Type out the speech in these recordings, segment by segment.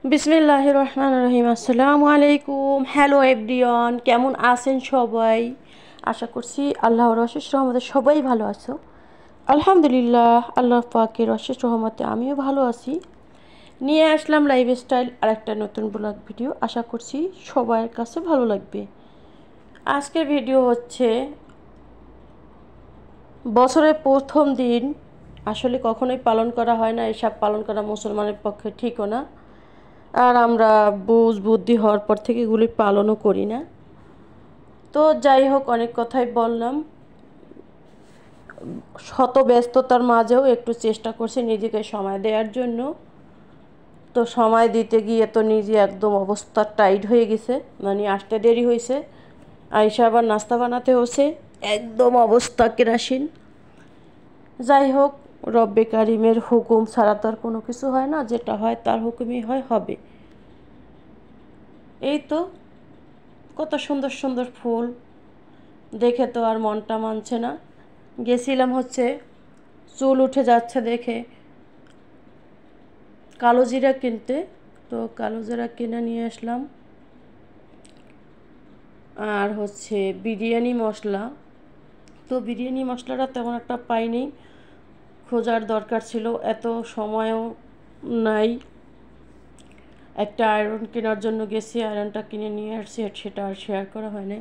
বিসমিল্লাহির রহমানির রহিম। আসসালামু আলাইকুম। হ্যালো এভরিওয়ান, কেমন আছেন সবাই? আশা করছি আল্লাহর অশেষ রহমতে সবাই ভালো আছো। আলহামদুলিল্লাহ, আল্লাহ পাকের অশেষ রহমতে আমিও ভালো আছি। নিয়ে আসলাম লাইফস্টাইল আর একটা নতুন ব্লগ ভিডিও। আশা করছি সবার কাছে ভালো লাগবে। আজকের ভিডিও হচ্ছে বছরের প্রথম দিন। আসলে কখনোই পালন করা হয় না, এসব পালন করা মুসলমানের পক্ষে ঠিকও না। আর আমরা বুদ্ধি হওয়ার পর থেকে এগুলি পালনও করি না। তো যাই হোক, অনেক কথাই বললাম। শত ব্যস্ততার মাঝেও একটু চেষ্টা করছি নিজেকে সময় দেওয়ার জন্য। তো সময় দিতে গিয়ে তো নিজে একদম অবস্থা টাইট হয়ে গেছে, মানে আসতে দেরি হয়েছে, আইসা আবার নাস্তা বানাতে হচ্ছে, একদম অবস্থা কেরাসিন। যাই হোক, রব্বে কারিমের হুকুম ছাড়া তো আর কোনো কিছু হয় না, যেটা হয় তার হুকুমই হবে। এই তো, কত সুন্দর সুন্দর ফুল দেখে তো আর মনটা মানছে না। গেছিলাম হচ্ছে চুল উঠে যাচ্ছে দেখে কালো জিরা কিনতে। তো কালো জিরা কিনে নিয়ে আসলাম। আর হচ্ছে বিরিয়ানি মশলা। তো বিরিয়ানি মশলাটা তেমন একটা পাইনি, খোঁজার দরকার ছিল, এত সময়ও নাই। একটা আয়রন কেনার জন্য গেছি, আয়রনটা কিনে নিয়ে আসছি, সেটা আর শেয়ার করা হয়নি।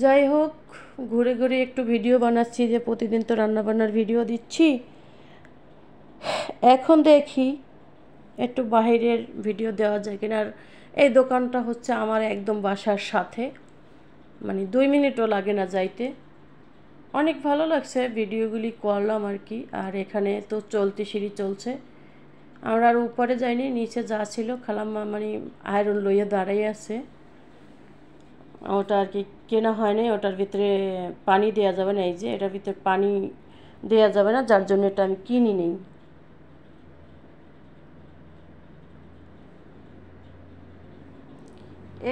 যাই হোক, ঘুরে ঘুরে একটু ভিডিও বানাচ্ছি, যে প্রতিদিন তো রান্নাবান্নার ভিডিও দিচ্ছি। এখন দেখি একটু বাহিরের ভিডিও দেওয়া যায় কিনা। আর এই দোকানটা হচ্ছে আমার একদম বাসার সাথে, মানে 2 মিনিটও লাগে না যাইতে। অনেক ভালো লাগছে, ভিডিওগুলি করলাম আর কি। আর এখানে তো চলতি সিঁড়ি চলছে, আমরা আর উপরে যাইনি, নিচে যা ছিল খালাম্মা মানে আয়রন লইয়া দাঁড়াই আছে। ওটা আর কি কেনা হয়নি, ওটার ভিতরে পানি দেওয়া যাবে না, এই যে এটার ভিতরে পানি দেওয়া যাবে না, যার জন্য এটা আমি কিনি নেই।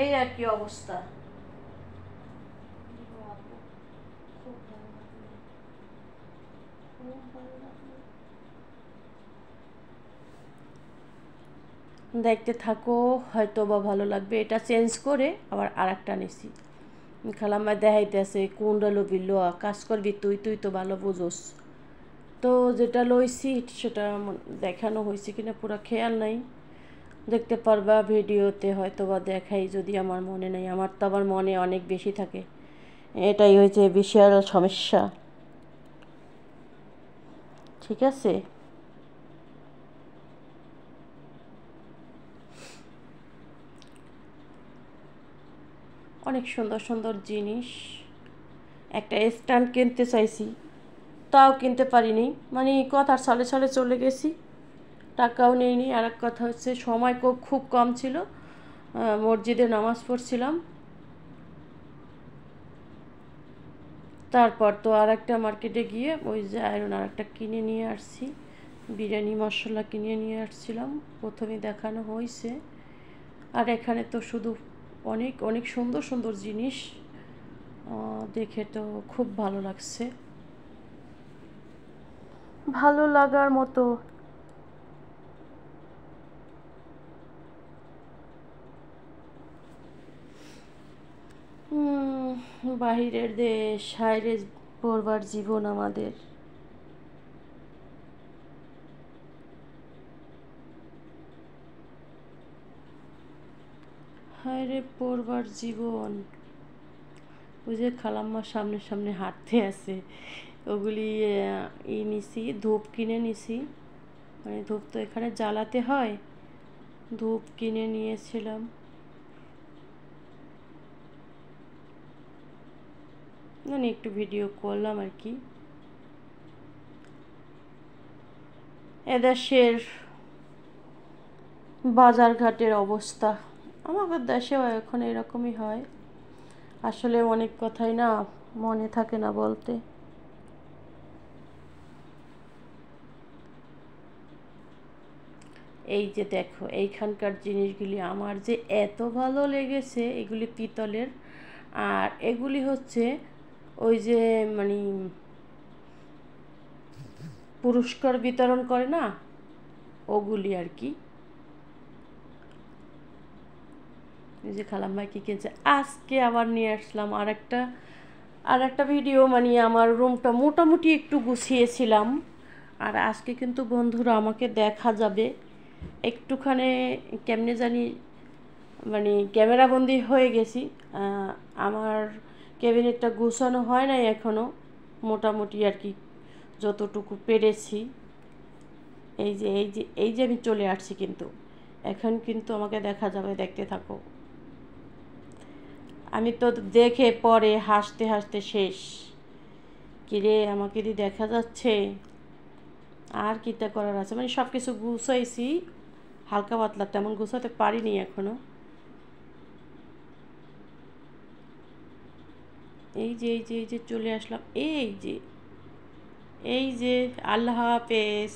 এই আর কি অবস্থা। দেখতে থাকো, হয়তো বা ভালো লাগবে। এটা চেঞ্জ করে আবার আর একটা নিছি। খালাম্মা দেখাইতেছে কোনটা লবি, লো কাজ করবি তুই, তুই তো ভালো বুঝোস। তো যেটা লইছি সেটা দেখানো হয়েছে কিনা পুরো খেয়াল নাই, দেখতে পারবা ভিডিওতে, হয়তো বা দেখাই যদি আমার মনে নেই। আমার তো আবার মনে অনেক বেশি থাকে, এটাই হয়েছে বিশাল সমস্যা। ঠিক আছে, অনেক সুন্দর সুন্দর জিনিস। একটা স্ট্যান্ড কিনতে চাইছি, তাও কিনতে পারিনি, মানে কথার ছলে ছলে চলে গেছি, টাকাও নেইনি। আর এক কথা হচ্ছে সময় খুব কম ছিল, মসজিদে নামাজ পড়ছিলাম। তারপর তো আর একটা মার্কেটে গিয়ে ওই যে আয়রন আর একটা কিনে নিয়ে আসছি, বিরিয়ানি মশলা কিনে নিয়ে আসছিলাম, প্রথমে দেখানো হয়েছে। আর এখানে তো শুধু অনেক অনেক সুন্দর সুন্দর জিনিস, দেখে তো খুব ভালো লাগছে, ভালো লাগার মতো। বাহিরের দেশ, হায়রে পড়বার জীবন আমাদের। হায়রে পড়বার জীবন। ওই যে খালাম্মার সামনে সামনে হাঁটতে আছে, ওগুলি নিছি, ধূপ কিনে নিছি, মানে ধূপ তো এখানে জ্বালাতে হয়, ধূপ কিনে নিয়েছিলাম। মানে একটু ভিডিও করলাম আর কি। এদেশের বাজারঘাটের অবস্থা, আমাদের দেশেও এখন এরকমই হয়। আসলে অনেক কথাই না মনে থাকে না বলতে। এই যে দেখো, এইখানকার জিনিসগুলি আমার যে এত ভালো লেগেছে, এগুলি পিতলের। আর এগুলি হচ্ছে ওই যে মানে পুরস্কার বিতরণ করে না, ওগুলি আর কি। এই যে খালাম ভাই কী কিনছে। আজকে আবার নিয়ে আসলাম আর একটা ভিডিও, মানে আমার রুমটা মোটামুটি একটু গুছিয়েছিলাম। আর আজকে কিন্তু বন্ধুরা আমাকে দেখা যাবে একটুখানি কেমনে জানি, মানে ক্যামেরাবন্দি হয়ে গেছি। আমার ক্যাবিনেটটা গুছানো হয় নাই এখনও, মোটামুটি আর কি যতটুকু পেরেছি। এই যে আমি চলে আসছি, কিন্তু এখন কিন্তু আমাকে দেখা যাবে, দেখতে থাকো। আমি তো দেখে পরে হাসতে হাসতে শেষ। কিরে আমাকে দি দেখা যাচ্ছে, আর কিটা করার আছে, মানে সব কিছু গুছাইছি হালকা পাতলা, তেমন গুছাতে পারিনি এখনো। এই যে চলে আসলাম, এই যে আল্লাহ হাফেজ।